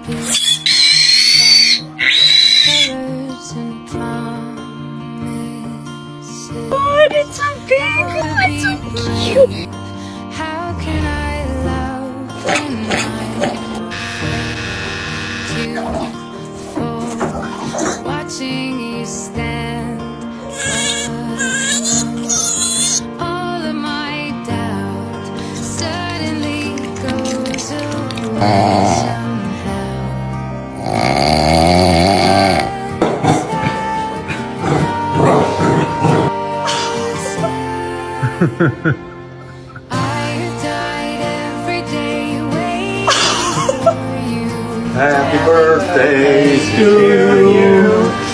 Oh, it's so big. Oh, it's so cute. How can I love when I'm too full, watching you stand alone. All of my doubt suddenly goes away somehow. I've died every day waiting for you. Happy birthday to you.